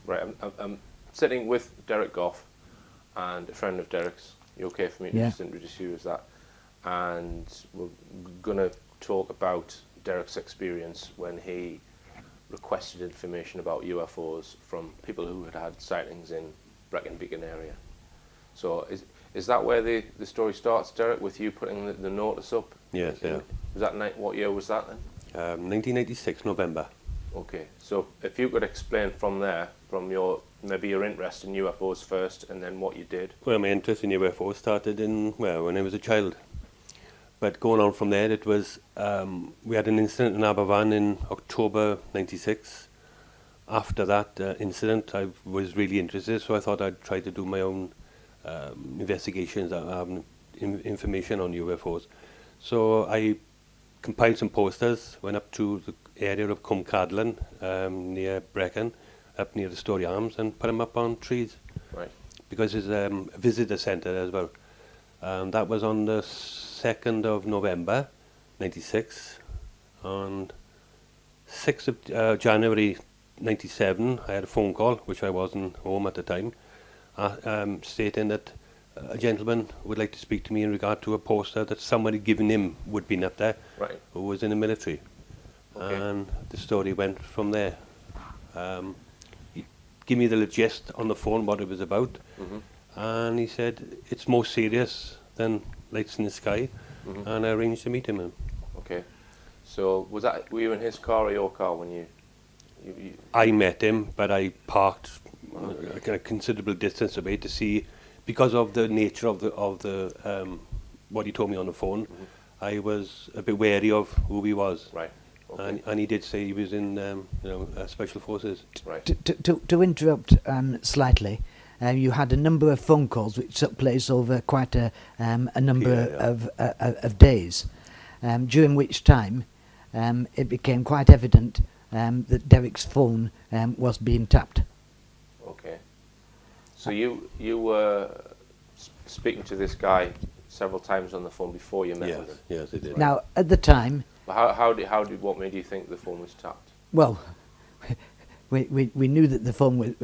Right, I'm sitting with Derek Gough and a friend of Derek's. You okay for me to just introduce you as that? And we're going to talk about Derek's experience when he requested information about UFOs from people who had had sightings in Brecon Beacon area. So is that where the story starts, Derek, with you putting the notice up? Yes, yeah. Was that what year was that then? 1986, November. Okay, so if you could explain from there, from maybe your interest in UFOs first, and then what you did. Well, my interest in UFOs started when I was a child. But going on from there, it was, we had an incident in Aberfan in October 96. After that incident, I was really interested, so I thought I'd try to do my own investigations, information on UFOs. So I compiled some posters, went up to the area of Cwmcadlan, near Brecon, up near the Story Arms, and put them up on trees. Right. Because it's a visitor centre as well. That was on the 2nd of November, 96. On 6th of January 97, I had a phone call, which I wasn't home at the time, stating that a gentleman would like to speak to me in regard to a poster that somebody given him would been up there, right, who was in the military. Okay. And the story went from there. He gave me the gist on the phone what it was about, and he said it's more serious than lights in the sky, and I arranged to meet him. Okay, so were you in his car or your car when you I met him, but I parked a considerable distance away to see, because of the nature of the what he told me on the phone. I was a bit wary of who he was. Right. Okay. And he did say he was in special forces. Right. To interrupt slightly, you had a number of phone calls which took place over quite a number of days, during which time it became quite evident that Derek's phone was being tapped. Okay. So you were speaking to this guy several times on the phone before you met with him? Yes, I did. Right. Now, at the time... What made you think the phone was tapped? Well, we knew that the phone was...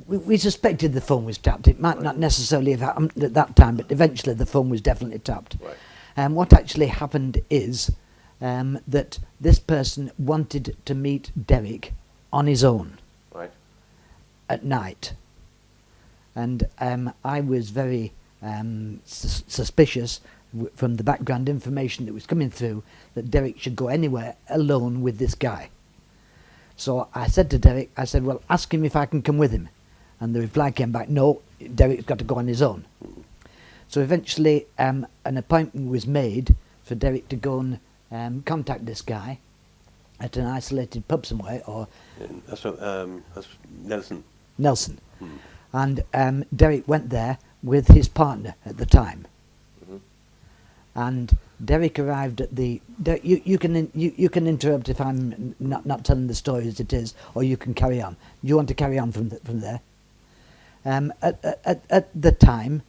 we suspected the phone was tapped. It might not necessarily have happened at that time, but eventually the phone was definitely tapped. Right. And what actually happened is that this person wanted to meet Derek on his own. Right. At night. And I was very suspicious from the background information that was coming through that Derek should go anywhere alone with this guy. So I said to Derek, I said, well, ask him if I can come with him. And the reply came back, no, Derek's got to go on his own. So eventually an appointment was made for Derek to go and contact this guy at an isolated pub somewhere, or... That's Nelson. Nelson. And Derek went there with his partner at the time. And Derek arrived at the... You can interrupt if I'm not telling the story as it is, or you can carry on. You want to carry on from there? At the time,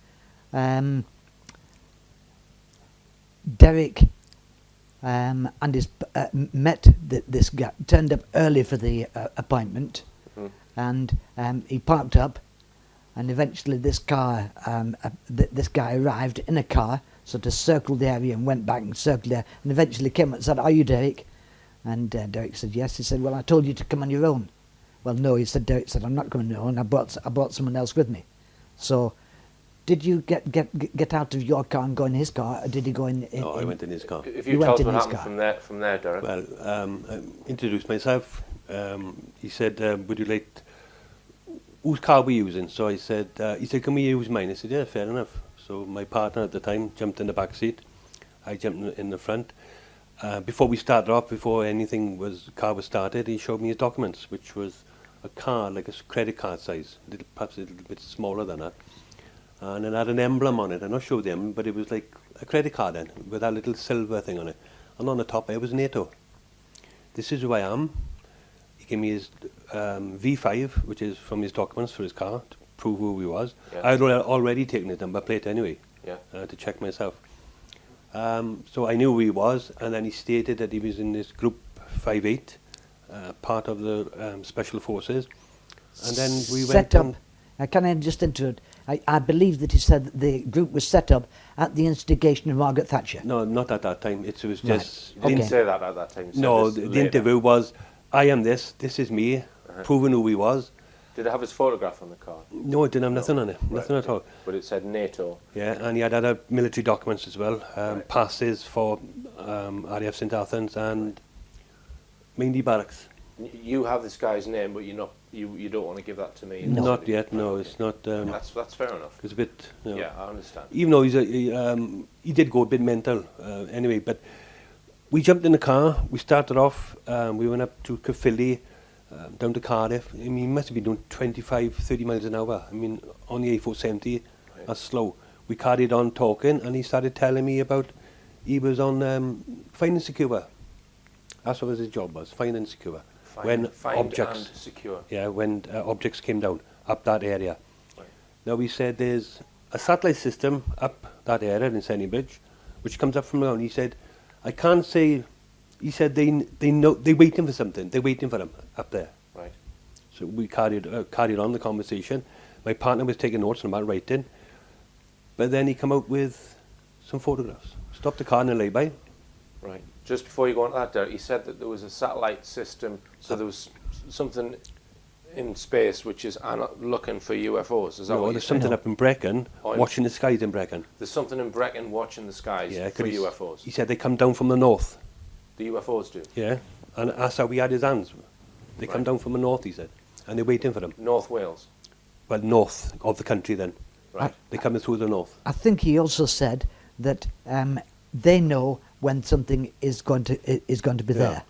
Derek and his met this guy, turned up early for the appointment, and he parked up, and eventually this guy arrived in a car, sort of circled the area and went back and circled there, and eventually came and said, "Are you Derek?" And Derek said yes. He said, "Well, I told you to come on your own." Well, no, he said. Derek said, "I'm not coming on your own. I brought someone else with me." So, did you get out of your car and go in his car, or did he go in? No, I went in his car. If you tell us what happened from there, Derek. Well, I introduced myself. He said, "Would you like? Whose car were you using?" So I said, he said, "Can we use mine?" I said, "Yeah, fair enough." So my partner at the time jumped in the back seat. I jumped in the front. Before we started off, before the car was started, he showed me his documents, which was a card, like a credit card size, perhaps a little bit smaller than that. And it had an emblem on it. I'm not sure the emblem, but it was like a credit card then, with that little silver thing on it. And on the top there was NATO. This is who I am. He gave me his V5, which is from his documents for his car, to prove who he was. Yeah. I had already taken his number plate anyway, to check myself. So I knew who he was, and then he stated that he was in this group 5-8, part of the special forces, And then we set went up. on. Can I just interrupt? I believe that he said that the group was set up at the instigation of Margaret Thatcher. No, not at that time. It was Right. just. You didn't Okay. say that at that time. You said No, this the later. interview was, I am this is me, proving who he was. Did it have his photograph on the card? No, it didn't have nothing on it, nothing Right, at all. But it said NATO. Yeah, and he had other military documents as well, Right. passes for RAF St Athens and mainly barracks. You have this guy's name, but you're not. You don't want to give that to me. No. Not yet, no, it's not. That's fair enough. It's a bit. You know, Yeah, I understand. even though he did go a bit mental anyway, but we jumped in the car, we started off, we went up to Caerphilly, down to Cardiff. I mean, he must have been doing 25, 30 miles an hour. I mean, on the A470, Right. that's slow. We carried on talking, and he started telling me about, he was on find and secure. That's what his job was, find and secure. Find and secure. Yeah, when objects came down, up that area. Right. Now we said there's a satellite system up that area in Sennybridge, which comes up from around. He said, I can't say, he said they know, they're waiting for something, they're waiting for them up there. Right. So we carried on the conversation. My partner was taking notes and about writing, but then he come out with some photographs. Stopped the car in a lay-by. Right. Just before you go on to that, Derek, you said that there was a satellite system, so there was something in space which is looking for UFOs. Is that No, what you're there's saying? something up in Brecon, Oh, watching the skies in Brecon. There's something in Brecon watching the skies Yeah, for 'cause UFOs. he said they come down from the north. The UFOs do. Yeah, and that's how we had his hands. They come Right. down from the north, he said, and they're waiting for them. North Wales. Well, north of the country then. Right. They're coming through the north. I think he also said that they know when something is going to be Yeah. there.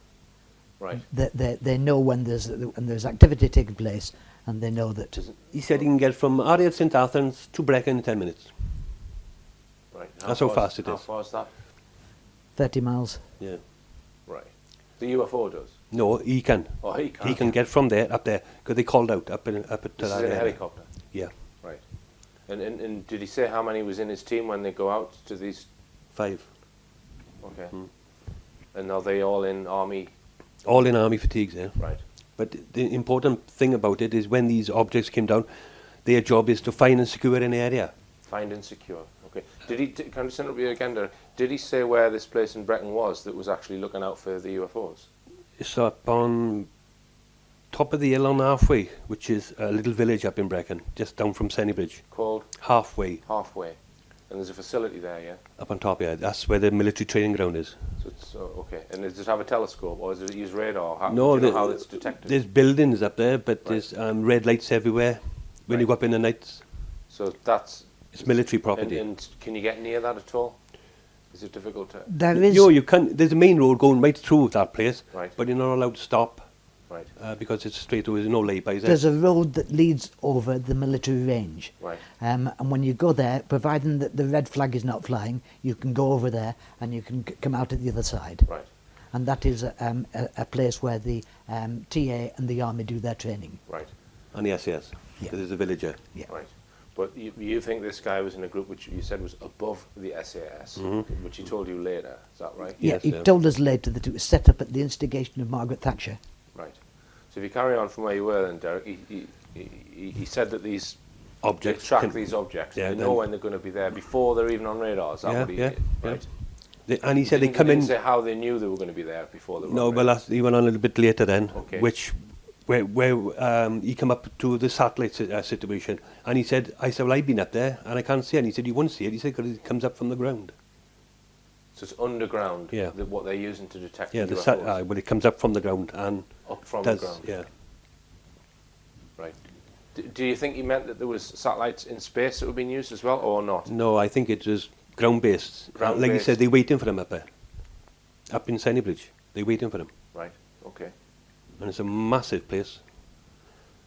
Right. They know when there's activity taking place, and they know that. He said he can get from RAF St Athens to Brecon in 10 minutes. Right. That's how far fast it How is. far is that? 30 miles. Yeah. Right. The UFO does. No, he can. Oh, he can. He can get from there up there because they called out up to This that is in a area. helicopter. Yeah, Right. And did he say how many was in his team when they go out to these? 5. Okay. Hmm. And are they all in army? All in army fatigues, yeah. Right. But the important thing about it is when these objects came down, their job is to find and secure an area. Find and secure. Okay. Did he? Can I just interrupt you again there? Did he say where this place in Brecon was that was actually looking out for the UFOs? It's up on top of the hill on Halfway, which is a little village up in Brecon, just down from Sennybridge. Called Halfway, Halfway. And there's a facility there, yeah. up on top, yeah. That's where the military training ground is. So it's okay. And does it have a telescope, or does it use radar? How, No, do you know how it's detected? there's buildings up there, but Right. there's red lights everywhere. When you Right. go up in the nights, So that's it's military property. And can you get near that at all? Is it difficult to? There is. You can. There's a main road going right through that place, Right. but you're not allowed to stop Right. because it's straight through. There's no lay-bys there. There's a road that leads over the military range. Right. And when you go there, providing that the red flag is not flying, you can go over there and you can come out at the other side. Right. And that is a place where the TA and the army do their training. Right. And the SAS. Yeah. There's a villager. Yeah. Right. But you think this guy was in a group which you said was above the SAS, which he told you later. Is that right? Yeah, Yes, he yeah. told us later that it was set up at the instigation of Margaret Thatcher. Right. So if you carry on from where you were then, Derek, he said that these Objects. track can- these objects. Yeah, They know then- when they're going to be there before they're even on radar. Is that Yeah, what he yeah, did? yeah. Right. And he said He they come didn't in. say how they knew they were going to be there before they were No, on well, radar. he went on a little bit later then, Okay. where he come up to the satellite situation, and he said, I said, well, I've been up there, and I can't see it. And he said, you won't see it. He said, because it comes up from the ground. So it's underground, Yeah. what they're using to detect Yeah, the the UFOs. well, it comes up from the ground and Up from does, the ground. yeah. Right. Do you think he meant that there was satellites in space that were being used as well, or not? No, I think it was ground-based. Like you Ground-based. said, they're waiting for him up there. Up in Sennybridge. They're waiting for him. Right. Okay. And it's a massive place.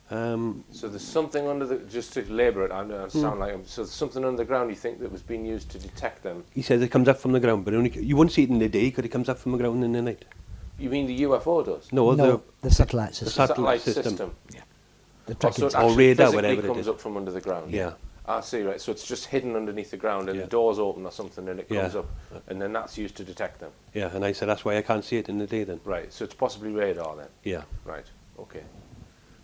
So there's something under the, just to labour it, I sound like so there's something under the ground you think that was being used to detect them. He says it comes up from the ground, but only you won't see it in the day because it comes up from the ground in the night. You mean the UFO does? No, No, the satellite the system. satellite system. The Oh, tracking so it system. Or actually radar, physically whatever it comes is. up from under the ground. Yeah. I see, right. So it's just hidden underneath the ground and Yeah. the door's open or something and it comes Yeah. up and then that's used to detect them. Yeah, and I said, that's why I can't see it in the day then. Right. So it's possibly radar then. Yeah. Right. Okay.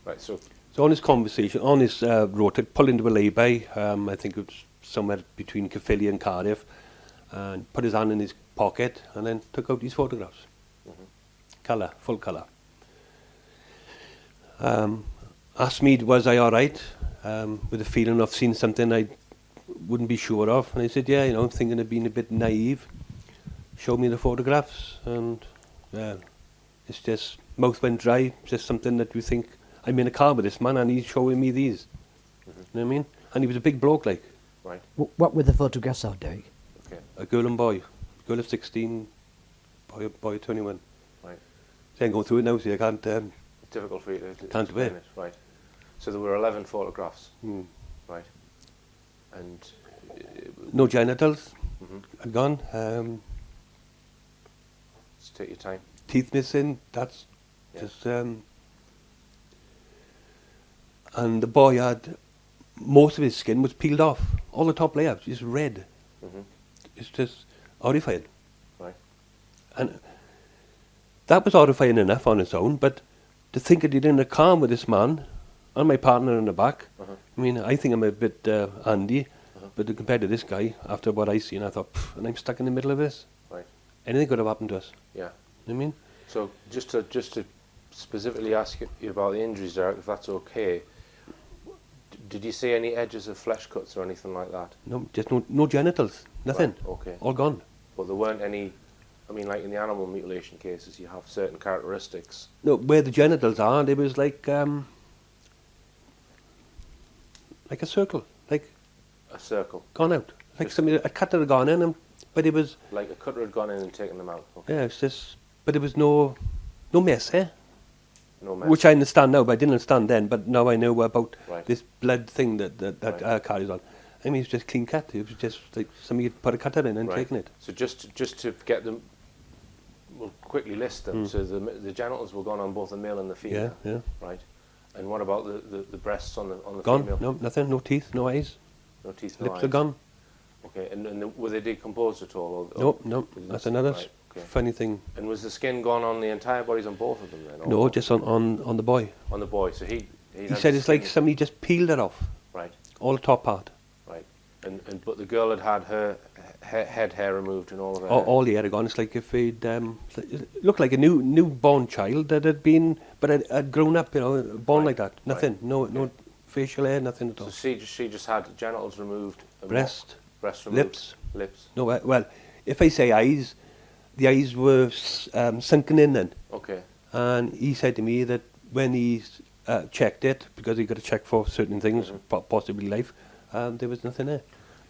Right. So So on his conversation, on his road trip, pulled into a lay-by, I think it was somewhere between Caerphilly and Cardiff, and put his hand in his pocket and then took out these photographs. Colour, full colour. Asked me, was I all right, with the feeling of seeing something I wouldn't be sure of. And I said, yeah, you know, thinking of being a bit naive. Showed me the photographs, and it's just, mouth went dry, just something that you think, I'm in a car with this man and he's showing me these. You know what I mean? And he was a big bloke, like. Right. What were the photographs of, Derek? Okay. A girl and boy. Girl of 16, boy of 21. Right. So I ain't going through it now, so I can't... It's difficult for you to Can't do explain it. Right. So there were 11 photographs. Hmm. Right. And... No genitals Mhm. gone. Just take your time. Teeth missing, that's Yeah. just... and the boy had... Most of his skin was peeled off. All the top layer, just red. Mhm. It's just horrifying. Right. And that was horrifying enough on its own, but to think that you're in a car with this man and my partner in the back, I mean, I think I'm a bit handy, but compared to this guy, after what I seen, I thought, and I'm stuck in the middle of this. Right. Anything could have happened to us. Yeah. You know what I mean? So just to specifically ask you about the injuries, Derek, if that's okay, did you see any edges of flesh cuts or anything like that? No, just no genitals, nothing. Right, okay. All gone. But there weren't any, I mean, like in the animal mutilation cases, you have certain characteristics. No, where the genitals are, there was like a circle, like A circle. gone out. Like Just- somebody, a cutter had gone in, but it was, Like a cutter had gone in and taken them out. Okay. yeah, it's just, but there was no mess, eh? No mess. Which I understand now, but I didn't understand then. But now I know about Right. this blood thing that Right. carries on. I mean, it's just clean cut. It was just like somebody had put a cutter in and Right. taken it. So just to get them, we'll quickly list them. So the genitals were gone on both the male and the female. Yeah. Right. And what about the breasts on the Gone. female? No, nothing. No teeth. No eyes. No teeth, no Lips eyes. are gone. Okay. And were they decomposed at all? Or No. did That's this- another right, okay. funny thing. And was the skin gone on the entire bodies on both of them then? No, Or just on the boy. on the boy. So he He said it's like somebody just peeled it off, right, all the top part. right. And but the girl had her head hair removed and all of her. All the hair had gone. It's like if it looked like a newborn child that had been, but had grown up, you know, born Right, like that. Nothing. right, No okay. facial hair, nothing at all. So she just had genitals removed. And Breast, breast removed. lips. Lips. No, well, if I say eyes, the eyes were sunken in then. Okay. And he said to me that when he checked it, because he got to check for certain things, possibly life, there was nothing there.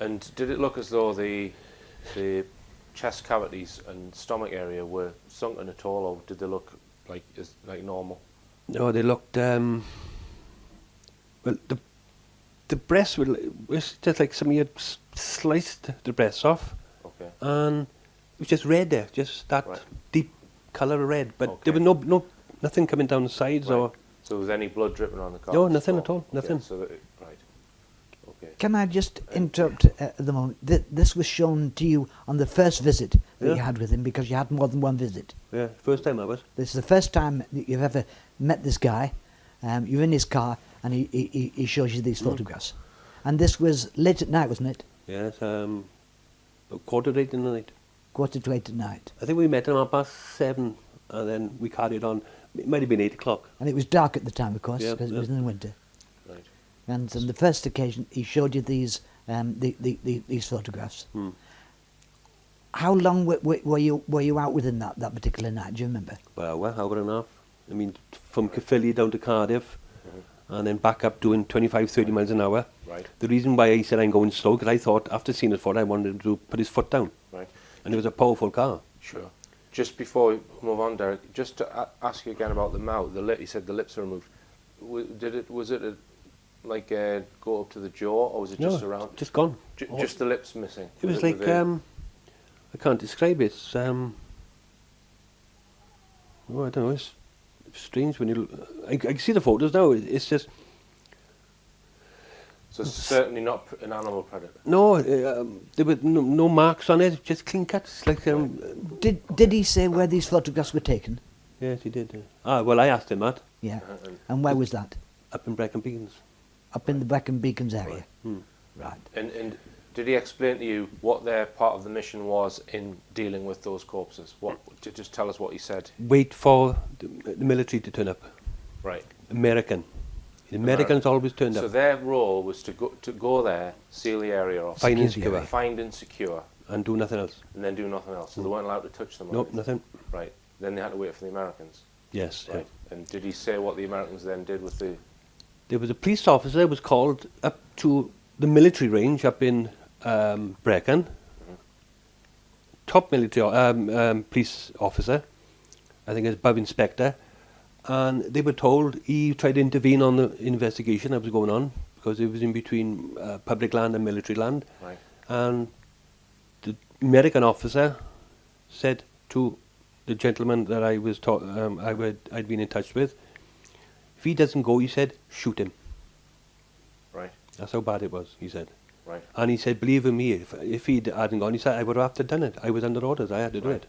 And did it look as though the chest cavities and stomach area were sunken at all, or did they look like normal? No, they looked, well, the breast was just like somebody had sliced the breasts off, Okay. and it was just red there, just that Right. deep colour of red, but Okay. there was nothing coming down the sides Right. or... So was any blood dripping on the carpet? No, nothing or- at all, okay, nothing. So right. Okay. Can I just interrupt at the moment? This was shown to you on the first visit that you Yeah. had with him, because you had more than one visit. Yeah, first time I was. This is the first time that you've ever met this guy. You're in his car, and he shows you these photographs. And this was late at night, wasn't it? Yes, about 8:15 in the night. 8:45 at night. I think we met him at 7:30, and then we carried on. It might have been 8 o'clock. And it was dark at the time, of course, Yeah, because it yeah. was in the winter. Right. And on the first occasion, he showed you these these photographs. How long were you out with him that particular night? Do you remember? Well, hour and a half. I mean, from Caerphilly down to Cardiff, and then back up doing 25, 30 miles an hour. Right. The reason why I said I'm going slow, because I thought, after seeing his foot, I wanted him to put his foot down. Right. And it was a powerful car. Sure. Just before we move on, Derek, just to ask you again about the mouth, the lip. You said the lips are removed. Was it go up to the jaw, or was it just around? Just gone. Just the lips missing. It was were like, they- I can't describe it. It's, I don't know, it's strange when you... I can see the photos now, it's just... So it's certainly not an animal predator. No, there were no marks on it, just clean cut. It's like, Did he say where these photographs were taken? yes, he did. Well, I asked him that. Yeah. And And where was that? Up in Brecon Beacons. Up in the Brecon Beacons area. Hmm. Right. And did he explain to you what their part of the mission was in dealing with those corpses? Just tell us what he said. Wait for the military to turn up. Right. American. The Americans always turned So up. their role was to go there, seal the area off, Find and secure. secure. find and secure, And do nothing else. and then do nothing else. So they weren't allowed to touch them. Nope, nothing. Right. Then they had to wait for the Americans. Yes. Right. And did he say what the Americans then did with the? There was a police officer was called up to the military range up in Brecon. Top military police officer, I think it's above inspector, and they were told he tried to intervene on the investigation that was going on because it was in between public land and military land. Right. And the American officer said to the gentleman that I was I'd been in touch with, if he doesn't go, he said, shoot him. Right. That's how bad it was, he said. Right. And he said, believe in me, if he hadn't gone, he said, I would have to done it. I was under orders, I had to do it.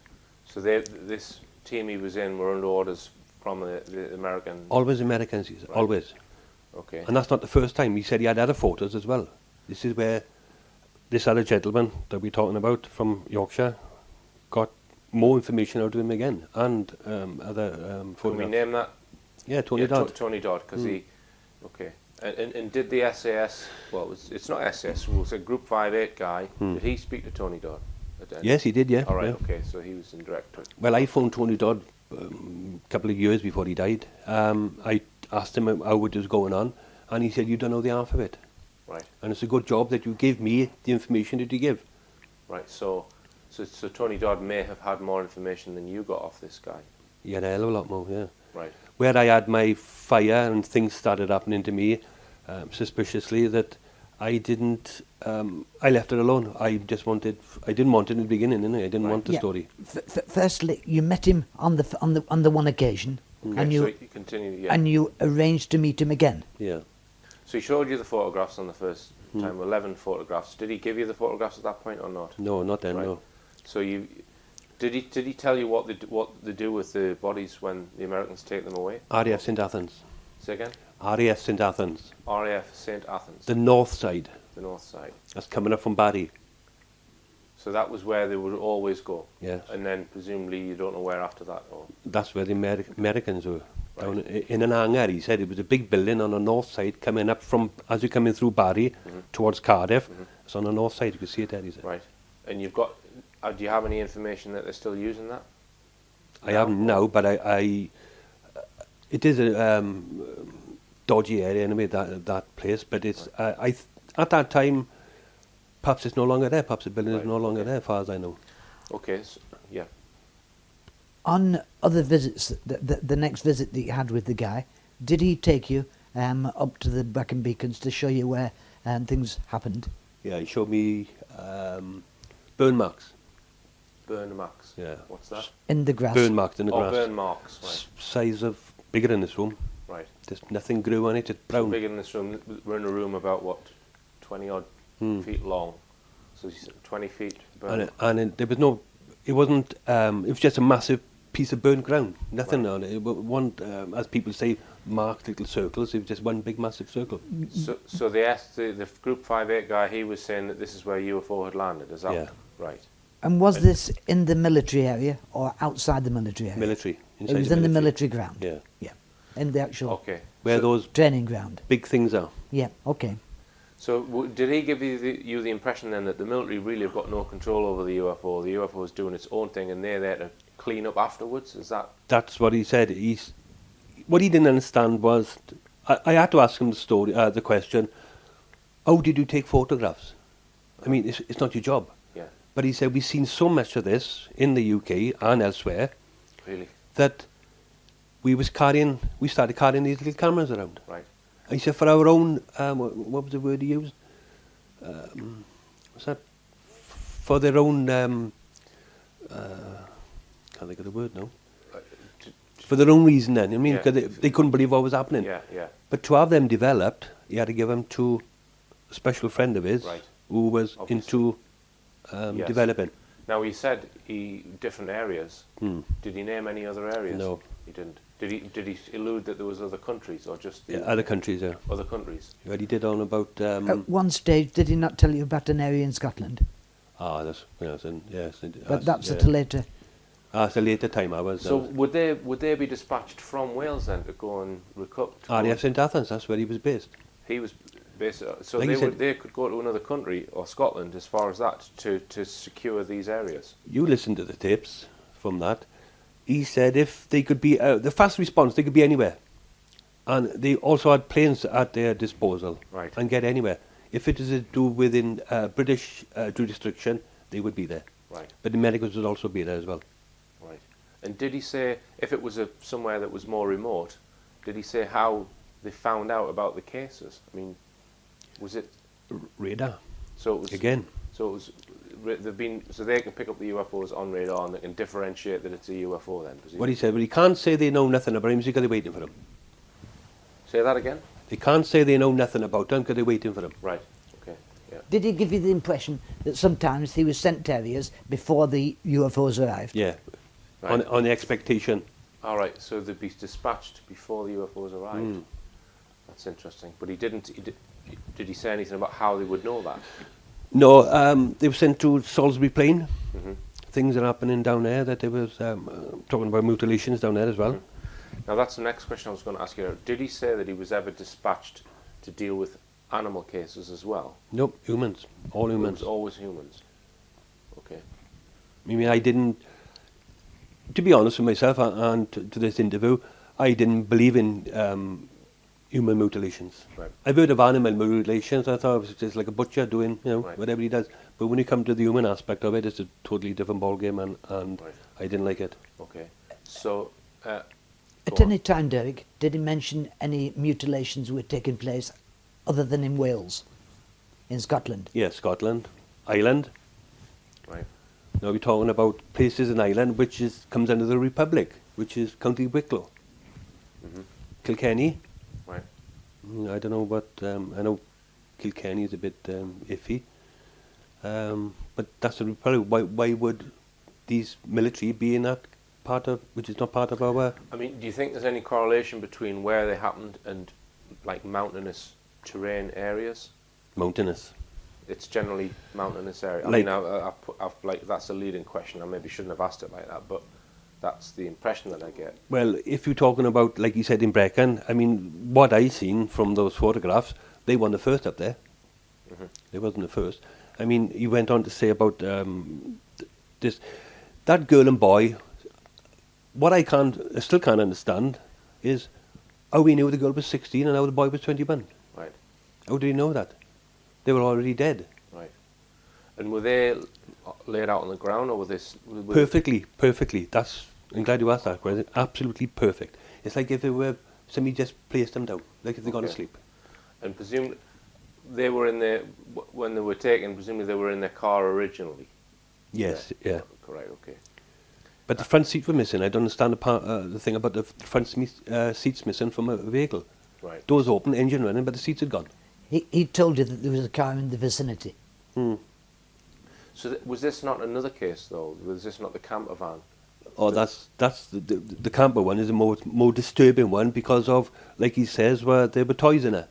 So this team he was in were under orders from the American. Always Americans, he said, Right. always. Okay. And that's not the first time. He said he had other photos as well. This is where this other gentleman that we're talking about from Yorkshire got more information out of him again, and other Can we photographs. name that? Yeah, Tony Yeah, Dodd. Tony Dodd, because he. Okay. And did the SAS? Well, it's not SAS. We'll say Group 5-8 guy. Did he speak to Tony Dodd? Yes, he did, yeah. All right. yeah. Okay. So he was in direct touch. Well, I phoned Tony Dodd a couple of years before he died. I asked him how it was going on, and he said, you don't know the half of it. Right. And it's a good job that you gave me the information that you give. Right. So Tony Dodd may have had more information than you got off this guy. He had a hell of a lot more, yeah. Right. Where I had my fire and things started happening to me, suspiciously, that I didn't, I left it alone. I didn't want it in the beginning, innit? I didn't want the story. Firstly, you met him on the one occasion, Okay, and so you you continue. Yeah. and you arranged to meet him again. Yeah. So he showed you the photographs on the first time, 11 photographs. Did he give you the photographs at that point or not? No, not then, Right. no. So did he tell you what they do with the bodies when the Americans take them away? RAF St Athens. Say again? RAF St Athens. RAF St Athens, The north side. the north side. That's coming up from Barry. So that was where they would always go. Yes. And then presumably you don't know where after that. Or That's where the Americans were. Right. Down in an hangar, he said. It was a big building on the north side coming up from, as you're coming through Barry towards Cardiff. It's on the north side, you can see it there, he said. right. And you've got. Do you have any information that they're still using that? I haven't now, but it is a dodgy area anyway, that place. But it's at that time, perhaps it's no longer there. Perhaps the building is Right, no longer okay. there, as far as I know. Okay. So, yeah. On other visits, the next visit that you had with the guy, did he take you up to the Brecon Beacons to show you where things happened? Yeah, he showed me burn marks. Burn marks. Yeah. What's that? In the grass. Burn marks in the Oh, grass. burn marks. Right. Size of bigger than this room. Right. Just nothing grew on it. It's So brown. bigger than this room. We're in a room about what, 20 odd feet long. So you said 20 feet. Burn. There was no. It wasn't. It was just a massive piece of burnt ground. Nothing on it. It wasn't, as people say, marked little circles. It was just one big massive circle. So they asked the Group 5-8 guy. He was saying that this is where UFO had landed. Is that Yeah. right? And was this in the military area or outside the military area? Military. It Inside was in the military ground. Yeah. Yeah. In the actual Okay. Where so, those training ground. big things are. Yeah. Okay. So did he give you the impression then that the military really have got no control over the UFO? The UFO is doing its own thing, and they're there to clean up afterwards. Is that That's what he said. What he didn't understand was, I had to ask him the question, how did you take photographs? I mean, it's not your job. yeah? But he said, we've seen so much of this in the UK and elsewhere Really? that we started carrying these little cameras around. Right. And he said, for our own, what was the word he used? What's that? For their own, can't think of the word now. For their own reason then, I mean, Yeah. because they couldn't believe what was happening. Yeah. Yeah. But to have them developed, he had to give them to a special friend of his Right. who was Obviously. into Yes. developing. Now he said different areas. Hmm. Did he name any other areas? No. He didn't. Did he allude that there was other countries or just the Other countries, yeah. other countries? Yeah, he did on about... At one stage, did he not tell you about an area in Scotland? that's... Yes, But that's at a later... It's a later time I was... So would they be dispatched from Wales then to go and recruit? RAF St Athens, that's where he was based. He was based... So Like you said- they could go to another country or Scotland as far as that to secure these areas. You listen to the tapes from that. He said if they could be... the fast response, they could be anywhere. And they also had planes at their disposal. Right. And get anywhere. If it is to do within British jurisdiction, they would be there. Right. But the Americans would also be there as well. Right. And did he say, if it was somewhere that was more remote, did he say how they found out about the cases? I mean, was it... Radar. So it was... Again. So it was... So they can pick up the UFOs on radar and they can differentiate that it's a UFO then, presumably. What he said, but he can't say they know nothing about him because they're waiting for him. Say that again? They can't say they know nothing about him because they're waiting for him. Right. Okay. Yeah. Did he give you the impression that sometimes he was sent to areas before the UFOs arrived? Yeah. Right. On the expectation. All right. So they'd be dispatched before the UFOs arrived. That's interesting. But he didn't... Did he say anything about how they would know that? No, they were sent to Salisbury Plain. Mm-hmm. Things are happening down there that they was talking about mutilations down there as well. Now that's the next question I was going to ask you. Did he say that he was ever dispatched to deal with animal cases as well? Nope, humans. All It humans. was always humans. Okay. I mean, I didn't... To be honest with myself and to this interview, I didn't believe in human mutilations. Right. I've heard of animal mutilations. I thought it was just like a butcher doing, Right. whatever he does. But when you come to the human aspect of it, it's a totally different ballgame, and Right. I didn't like it. Okay. So... At go on. any time, Derek, did he mention any mutilations were taking place other than in Wales, in Scotland? Yeah, Scotland, Ireland. Right. Now we're talking about places in Ireland which comes under the Republic, which is County Wicklow, Mm-hmm. Kilkenny. Right. I don't know what, I know Kilkenny is a bit iffy, but that's the Republic. Why would these military be in that part of, which is not part of our... I mean, do you think there's any correlation between where they happened and, like, mountainous terrain areas? mountainous? It's generally mountainous area. I Like- mean, I've like that's a leading question. I maybe shouldn't have asked it like that, but that's the impression that I get. Well, if you're talking about, like you said, in Brecon, I mean, what I seen from those photographs, they won the first up there. Mhm. They wasn't the first. I mean, he went on to say about that girl and boy. What I still can't understand is how we knew the girl was 16 and how the boy was 21. Right, How did he know that? They were already dead. right. And were they laid out on the ground, or were this Perfectly. I'm glad you asked that question. Absolutely perfect. It's like if it were somebody just placed them down, like if they gone to Okay. sleep. And presumably they were in their when they were taken. Presumably they were in their car originally. Yes, yeah. Correct. Okay. But the front seats were missing. I don't understand the thing about the front seats missing from a vehicle. Right. Doors open, engine running, but the seats had gone. He told you that there was a car in the vicinity. Hmm. So was this not another case though? Was this not the camper van? Oh, that's the camper one is a more disturbing one because of, like he says, where there were toys in it.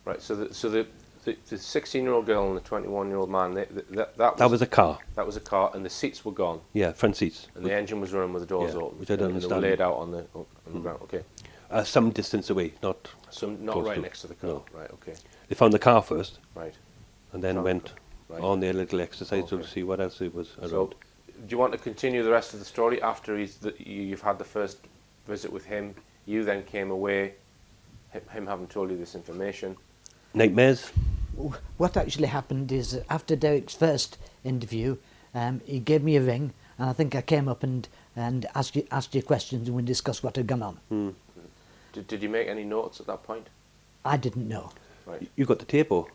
Right. So the 16-year-old girl and the 21-year-old man, That was a car. that was a car, and the seats were gone, Yeah, front seats. and the engine was running with the doors Yeah, open, which I don't and they were understand. laid out on the ground. Okay. Some distance away, not. So not Close right to- next to the car. no. Right. Okay. They found the car first Right. and then Found went the car. Right. on their little exercise to Okay. see what else it was around. So, do you want to continue the rest of the story after you've had the first visit with him? You then came away, him having told you this information. Nightmares. What actually happened is that after Derek's first interview, he gave me a ring, and I think I came up and asked you questions, and we discussed what had gone on. Hmm. Did you make any notes at that point? I didn't know. Right. You got the tape, or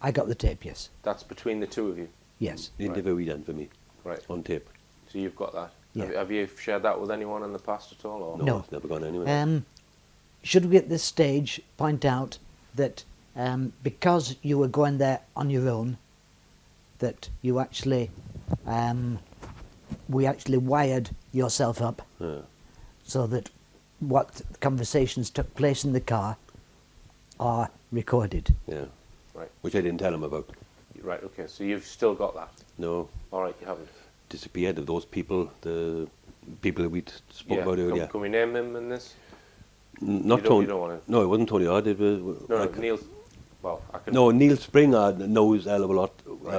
I got the tape, yes. That's between the two of you. Yes. the Right. interview he done for me Right. on tape? So you've got that. Yeah. Have you shared that with anyone in the past at all? Or? No. It's never gone anywhere. Should we at this stage point out that because you were going there on your own, that you actually, we actually wired yourself up Yeah. so that what conversations took place in the car are recorded. Yeah. Right. Which I didn't tell him about. Right, okay, so you've still got that? No. All right, you haven't? Disappeared of those people, the people that we spoke about earlier. Can we name them in this? Not Tony. You don't want to? No, it wasn't Tony Hard. It was, No, Neil. Well, I can. No, Neil Springer knows a hell of a lot.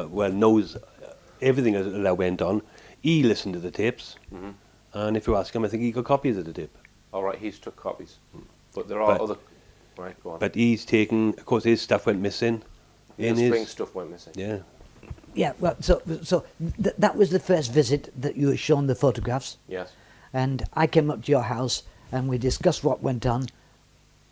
Well, knows everything that went on. He listened to the tapes, and if you ask him, I think he got copies of the tape. All right, he's took copies, but there are other. Right, go on. But he's taken. Of course, his stuff went missing. Neil Spring's stuff went missing. Yeah. Yeah, well, that was the first visit that you were shown the photographs. Yes. And I came up to your house and we discussed what went on.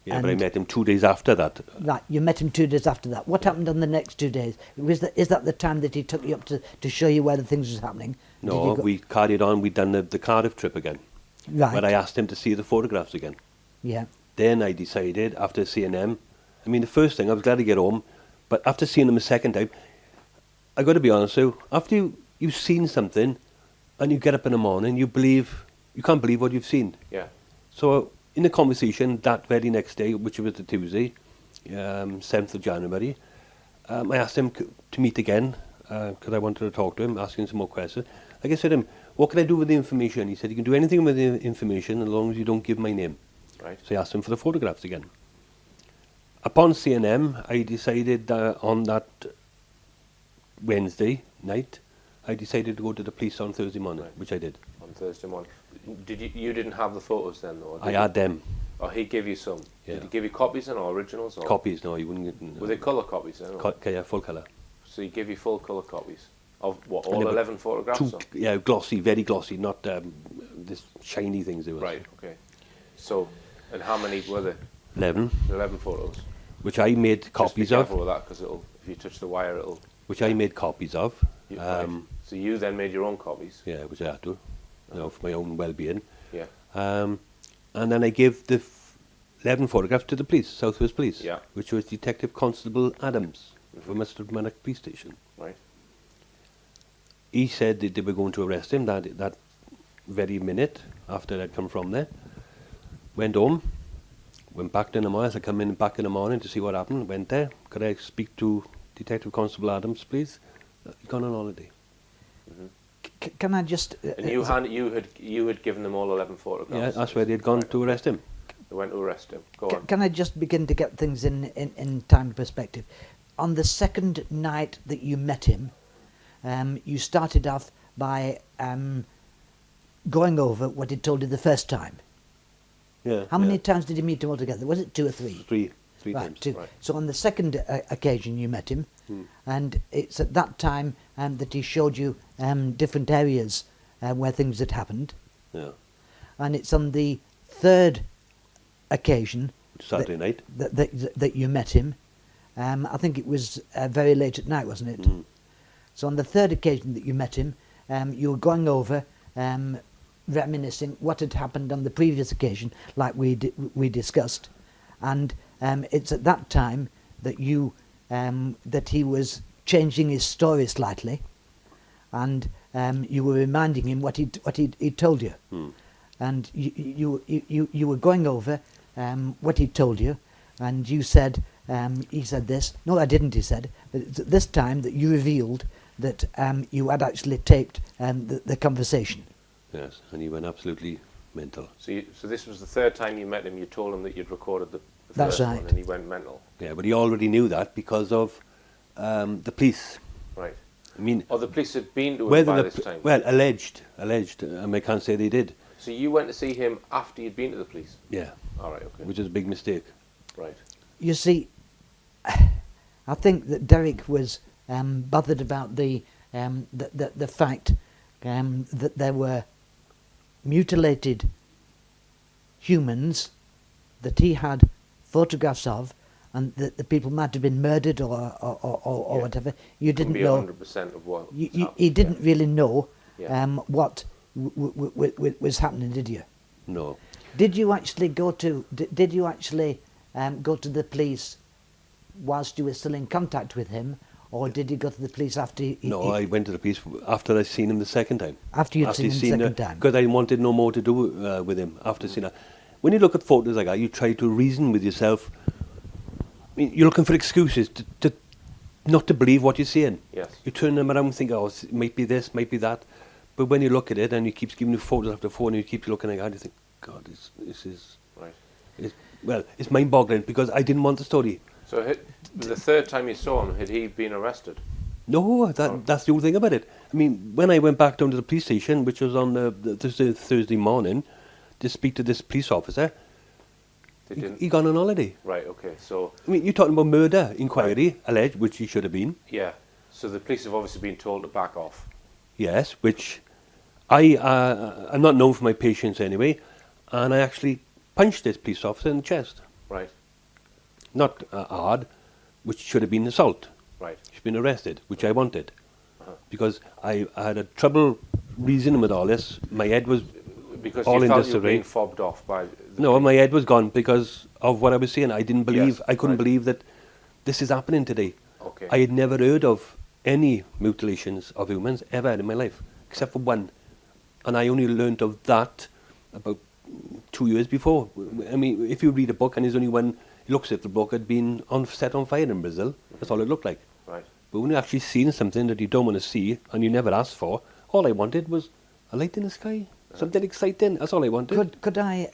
Yeah, but I met him 2 days after that. Right, you met him 2 days after that. What happened on the next 2 days? Is that the time that he took you up to show you where the things was happening? No, we carried on. We'd done the Cardiff trip again. Right. But I asked him to see the photographs again. Yeah. Then I decided, after seeing them, I mean, the first thing, I was glad to get home, but after seeing them a second time, I got to be honest with you, after you've seen something and you get up in the morning, you can't believe what you've seen. Yeah. So in the conversation that very next day, which was the Tuesday, 7th of January, I asked him to meet again because I wanted to talk to him, asking some more questions. Like I said to him, what can I do with the information? He said, you can do anything with the information as long as you don't give my name. Right. So I asked him for the photographs again. Upon seeing them, I decided on that Wednesday night, I decided to go to the police on Thursday morning, which I did. On Thursday morning. You didn't have the photos then, though? I had them. Oh, he gave you some? Yeah. Did he give you copies and originals? Or? Copies, no, you wouldn't get... Were they colour copies then? Yeah, full colour. So he gave you full colour copies? Of what, all 11 photographs? Yeah, glossy, very glossy, not this shiny things they were. Right, okay. So, and how many were there? 11. 11 photos. Which I made copies Just be of. careful with that, because if you touch the wire, it'll... Which I made copies of. Right. So you then made your own copies? Yeah, which I had to, for my own well-being. Yeah. And then I gave the 11 photographs to the police, South Wales Police, Yeah. which was Detective Constable Adams from Mr. Mannock Police Station. Right. He said that they were going to arrest him that very minute after I'd come from there. Went home, went back in the morning. As I come in back in the morning to see what happened, went there. Could I speak to Detective Constable Adams, please? He's gone on holiday. Can I just... And you had given them all 11 photographs? Yeah, that's where they'd gone to arrest him. They went to arrest him. Go on. Can I just begin to get things in time perspective? On the second night that you met him, you started off by going over what he told you the first time. Yeah. How many times did you meet him altogether? Was it 2 or 3? Three Right, times. 2. Right. So on the second occasion you met him, and it's at that time that he showed you different areas where things had happened. Yeah. And it's on the third occasion Saturday night. that you met him. I think it was very late at night, wasn't it? So on the third occasion that you met him, you were going over, reminiscing what had happened on the previous occasion, like we discussed, and it's at that time that that he was changing his story slightly, and you were reminding him what he told you, and you were going over what he told you, and you said he said this. No, I didn't. He said, but it's at this time that you revealed that you had actually taped the conversation. Yes, and he went absolutely mental. So this was the third time you met him. You told him that you'd recorded the That's first right. one, and he went mental. Yeah, but he already knew that because of the police. Right. I mean, Oh, the police had been to him by this time. well, alleged. I can't say they did. So you went to see him after you'd been to the police. Yeah, All right. Okay. which is a big mistake. Right. You see, I think that Derek was bothered about the fact that there were mutilated humans that he had photographs of, and that the people might have been murdered or Yeah. whatever. You Couldn't didn't be know. 100% of what. He didn't really know Yeah. what was happening, did you? No. Did you actually go to? Did you actually go to the police whilst you were still in contact with him, or did you go to the police after? No, I went to the police after I seen him the second time. After you'd seen him the second time. Because I wanted no more to do with him after seeing that. when you look at photos like that, you try to reason with yourself. I mean, you're looking for excuses to not to believe what you're seeing. Yes. You turn them around and think, oh, it might be this, might be that. But when you look at it and you keep giving you photos after photos and you keep looking at it, you think, God, this is... Right. It's mind-boggling because I didn't want the story. So the third time you saw him, had he been arrested? No, that's the whole thing about it. I mean, when I went back down to the police station, which was on the Thursday morning, to speak to this police officer, he gone on holiday. Right, okay, so... I mean, you're talking about murder inquiry, alleged, which he should have been. Yeah, so the police have obviously been told to back off. Yes, which I'm not known for my patience anyway, and I actually punched this police officer in the chest. Right. Not hard, which should have been assault. Right. She's been arrested, which I wanted. Because I had a trouble reasoning with all this. My head was because all you in felt you were disarray. being fobbed off by... No, my head was gone because of what I was saying. I didn't believe, Yes, I couldn't right. believe that this is happening today. Okay. I had never heard of any mutilations of humans ever in my life, except for one. And I only learnt of that about 2 years before. I mean, if you read a book and there's only one, it looks as if the book had been set on fire in Brazil. That's all it looked like. Right. But when you're actually seeing something that you don't want to see and you never asked for, all I wanted was a light in the sky, something exciting. That's all I wanted. Could I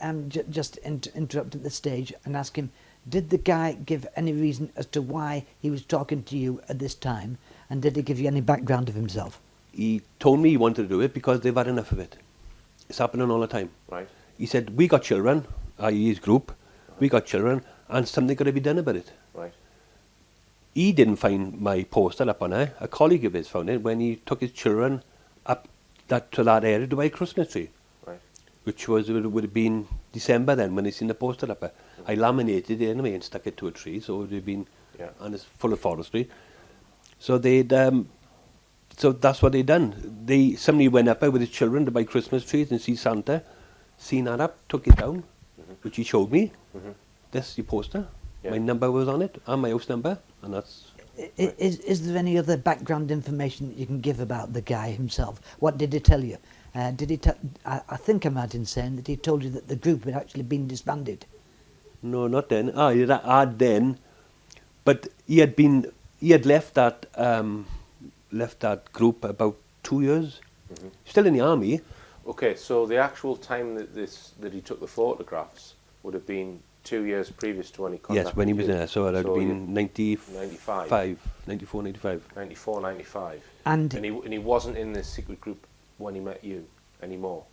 just interrupt at this stage and ask him, did the guy give any reason as to why he was talking to you at this time, and did he give you any background of himself? He told me he wanted to do it because they've had enough of it. It's happening all the time. Right. He said, we got children, i.e. his group, we got children, and something got to be done about it. Right. He didn't find my poster up on there. A colleague of his found it when he took his children up to that area to buy a Christmas tree. Right. Which would have been December then when they seen the poster up there. I laminated it anyway and stuck it to a tree, so it would have been, and it's full of forestry. So so that's what they done. Somebody went up there with his children to buy Christmas trees and see Santa, seen that up, took it down, which he showed me. This your poster. Yeah. My number was on it, and my house number, and that's... Is there any other background information that you can give about the guy himself? What did he tell you? Did he? I think I'm right in saying that he told you that the group had actually been disbanded. No, not then. He had then, but he had left that group about 2 years. Still in the army. Okay, so the actual time that he took the photographs would have been 2 years previous to when he contacted Yes, when he was you. there. So it had been 95. 94, 95. 94, 95. And he wasn't in this secret group when he met you anymore.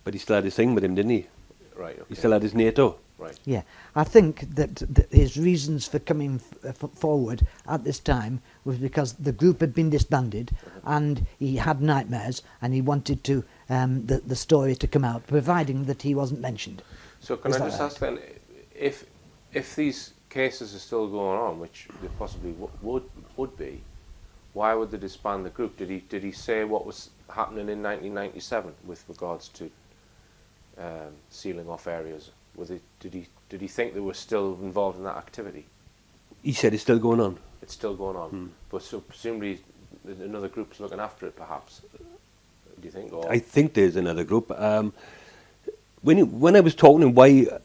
But he still had his thing with him, didn't he? Right, okay. He still had his NATO. Right. yeah, I think that his reasons for coming forward at this time was because the group had been disbanded and he had nightmares and he wanted to the story to come out, providing that he wasn't mentioned. So can Is I that just right? ask then, if these cases are still going on, which they possibly would be, why would they disband the group? Did he say what was happening in 1997 with regards to sealing off areas? Did he think they were still involved in that activity? He said it's still going on. It's still going on, but so presumably another group's looking after it, perhaps. Do you think? Or I think there's another group. When I was talking to him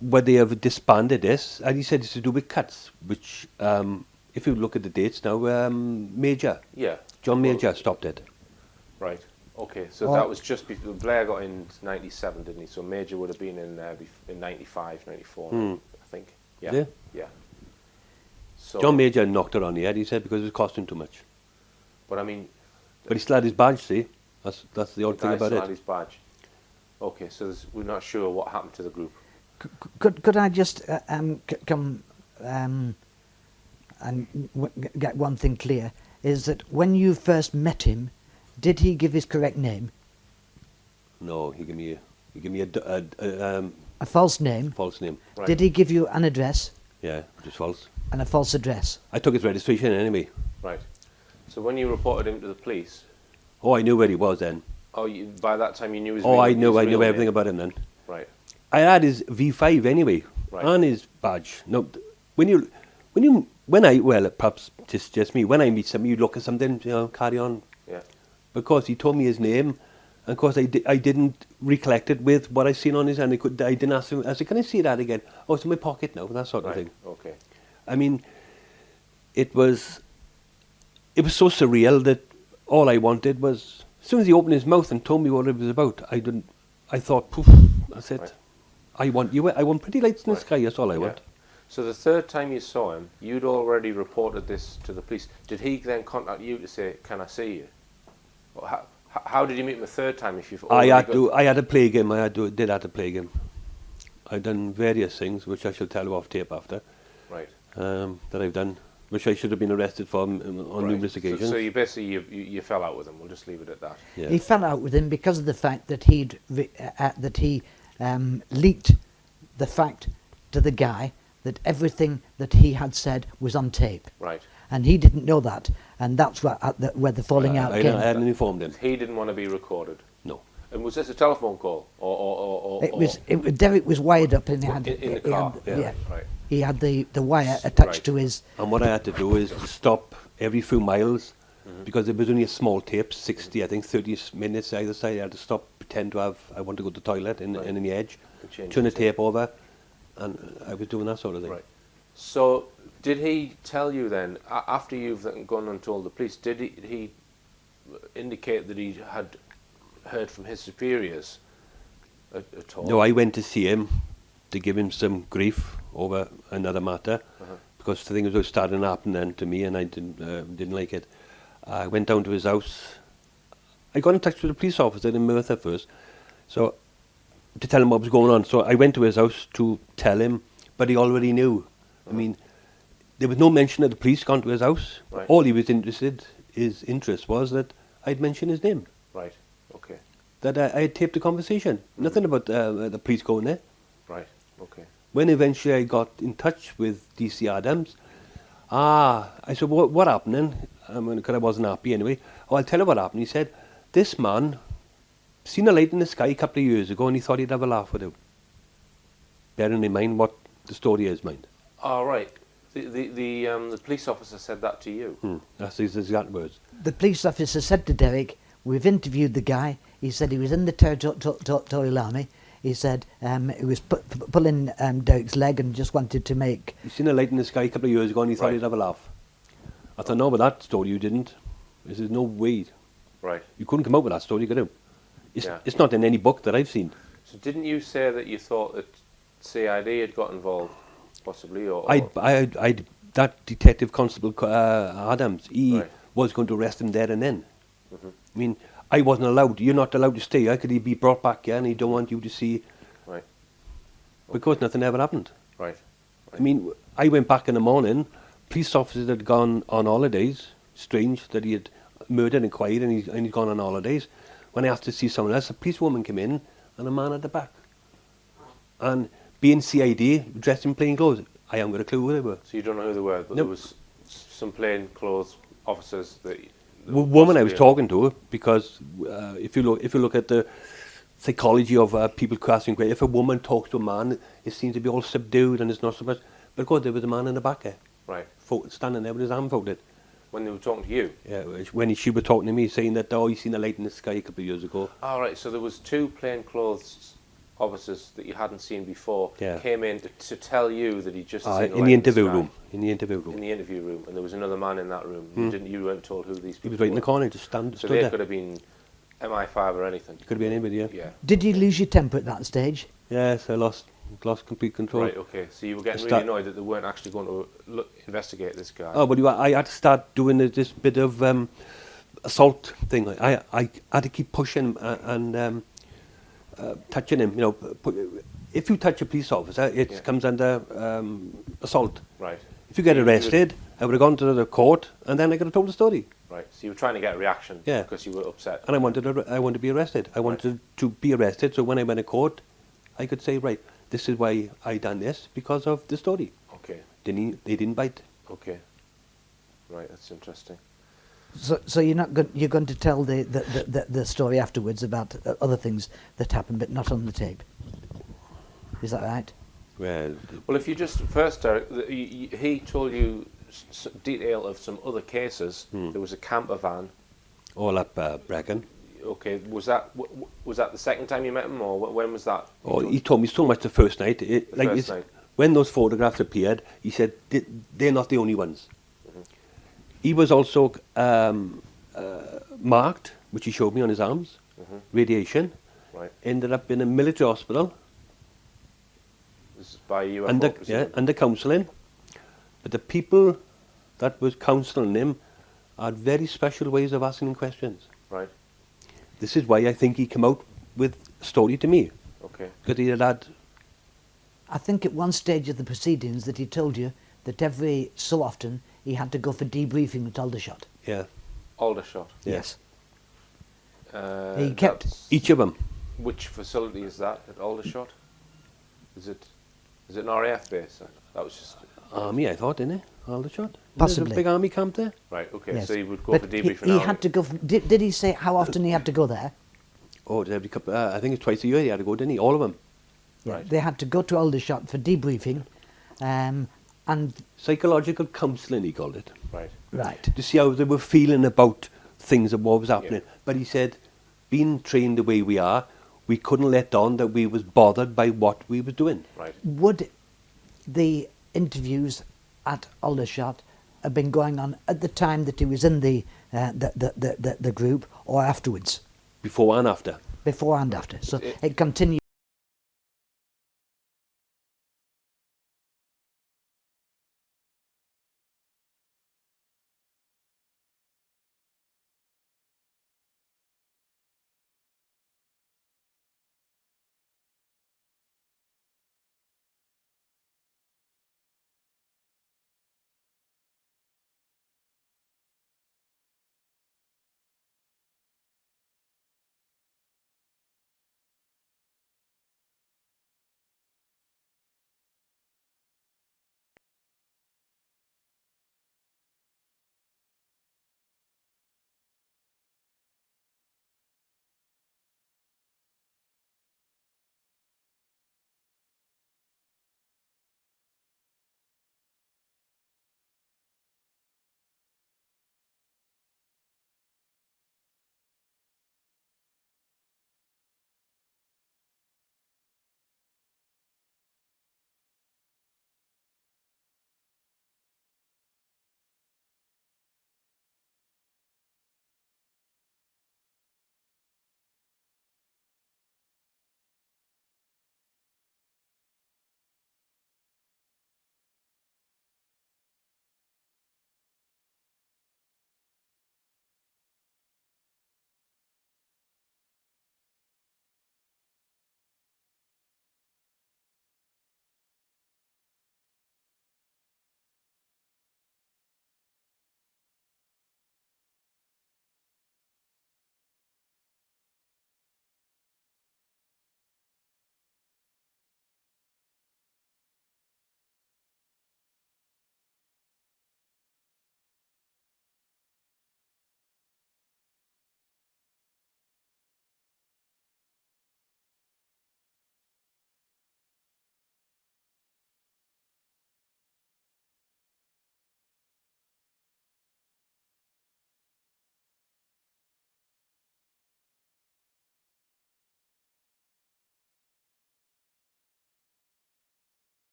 why they have disbanded this, and he said it's to do with cuts, which if you look at the dates now, Major, yeah, John Major stopped it. right. Okay, so Well, that was just before Blair got in 97, didn't he? So Major would have been in in 95, 94, I think. Yeah. Yeah. Yeah. So, John Major knocked it on the head, he said, because it was costing too much. but I mean, But he still had his badge, see? That's the odd the thing guy about still it. had his badge. Okay, so we're not sure what happened to the group. Could I just come and get one thing clear? Is that when you first met him, did he give his correct name? No, he gave me A false name? false name. Right. Did he give you an address Yeah, which is false. and a false address? I took his registration anyway. Right. So when you reported him to the police, Oh, I knew where he was then. by that time you knew his Oh, real, I knew his real everything name. about him then. Right. I had his V5 anyway, Right. and his badge. No, perhaps just me. When I meet somebody, you look at something, carry on. Yeah. Because he told me his name, and of course I didn't recollected with what I seen on his hand. I didn't ask him. I said, "Can I see that again?" "Oh, it's in my pocket now." That sort of thing. Okay. I mean, it was so surreal that all I wanted was, as soon as he opened his mouth and told me what it was about, I thought, poof, that's it. Right. I want pretty lights in the sky, that's all I want. So the third time you saw him, you'd already reported this to the police. Did he then contact you to say, "Can I see you"? Or how did you meet him the third time if you've already I had to play him. Did have to play him. I've done various things, which I shall tell you off tape after. Right. That I've done, which I should have been arrested for on numerous occasions. So you basically you fell out with him. We'll just leave it at that. Yeah. He fell out with him because of the fact that he leaked the fact to the guy that everything that he had said was on tape. Right. And he didn't know that, and that's where the falling out came. I hadn't informed him. He didn't want to be recorded. No. And was this a telephone call, or Derek was wired up and he had in the car? Right. He had the wire attached to his. And what I had to do is to stop every few miles, because it was only a small tape, 60, I think, 30 minutes either side. I had to stop, pretend I want to go to the toilet in the edge, turn the tape over, and I was doing that sort of thing. Right. So did he tell you then, after you've then gone and told the police, did he indicate that he had heard from his superiors at all? No, I went to see him to give him some grief over another matter, because the thing was starting to happen then to me, and I didn't like it. I went down to his house. I got in touch with the police officer in Merthyr first, so to tell him what was going on. So I went to his house to tell him, but he already knew. I mean, there was no mention of the police gone to his house. Right. All he was his interest was that I'd mentioned his name. Right. Okay. That I had taped the conversation. Nothing about the police going there. Right. Okay. When eventually I got in touch with DC Adams, I said, what happened then? Because I wasn't happy anyway. Oh, I'll tell you what happened. He said, this man seen a light in the sky a couple of years ago and he thought he'd have a laugh with you. Bearing in mind what the story is, mind. All right. The police officer said that to you? That's his exact words. The police officer said to Derek, "We've interviewed the guy." He said he was in the Territorial Army. He said he was pulling Derek's leg and just wanted to make... He seen a light in the sky a couple of years ago and he thought he'd have a laugh. I thought, no, but that story you didn't. There's no way. Right. You couldn't come up with that story, could you? It's not in any book that I've seen. So didn't you say that you thought that CID had got involved, possibly? Or that Detective Constable Adams, he was going to arrest him there and then. I mean, I wasn't allowed. You're not allowed to stay. How could he be brought back here and he don't want you to see? Right. Because nothing ever happened. Right. I mean, I went back in the morning. Police officers had gone on holidays. Strange that he had murdered and quiet and he'd gone on holidays. When I asked to see someone else, a policewoman came in and a man at the back. And being CID, dressed in plain clothes, I haven't got a clue who they were. So you don't know who they were, but there was some plain clothes officers that... Woman I was talking to, because if you look at the psychology of people crossing grade, if a woman talks to a man, it seems to be all subdued and it's not so much. But of course, there was a man in the back there, right, standing there with his arm folded. When they were talking to you? Yeah, when she was talking to me, saying that, oh, he's seen a light in the sky a couple of years ago. All right, so there was two plainclothes officers that you hadn't seen before came in to tell you that he'd just seen a light in the interview room. In the interview room. In the interview room, and there was another man in that room. You weren't told who these people were? He was right in the corner, just stood there. So there. they could have been MI5 or anything. Could have been anybody, yeah. Did you lose your temper at that stage? Yes, I lost complete control. Right, okay. So you were getting really annoyed that they weren't actually going to investigate this guy. Oh, but I had to start doing this bit of assault thing. I had to keep pushing and touching him. You know, if you touch a police officer, it comes under assault. Right. If you get arrested, I would have gone to the court, and then I could have told the story. Right. So you were trying to get a reaction because you were upset. And I wanted to be arrested. I wanted to be arrested, so when I went to court, I could say, right, this is why I done this, because of the story. Okay. They didn't bite. Okay. Right, that's interesting. So you're not you're going to tell the story afterwards about other things that happened, but not on the tape. Is that right? Well, if you just first, Derek, he told you detail of some other cases. There was a camper van. All up Brecon. Okay, was that the second time you met him, or when was that? Oh, he told me so much the first night. First night. When those photographs appeared, he said they're not the only ones. He was also marked, which he showed me on his arms, radiation. Right. Ended up in a military hospital This is by you. under counselling. But the people that was counselling him had very special ways of asking him questions. Right. This is why I think he came out with a story to me. Okay. Because he had I think at one stage of the proceedings that he told you that every so often he had to go for debriefing at Aldershot. yeah. Aldershot. Yes. He kept Each of them. Which facility is that at Aldershot? Is it an RAF base? That was just Army, I thought, didn't it? Aldershot? Possibly. There's a big army camp there. right. Okay, yes. so he would go But for debriefing. he had to go. Did he say how often he had to go there? Oh, every couple, I think it's twice a year he had to go, didn't he? All of them. Yeah, Right. they had to go to Aldershot for debriefing, and Psychological counselling, he called it. Right. right. To see how they were feeling about things and what was happening. But he said, being trained the way we are, we couldn't let on that we was bothered by what we were doing. Right. Would the interviews at Aldershot have been going on at the time that he was in the group, or afterwards, Before and after. before and after? So It- it continued.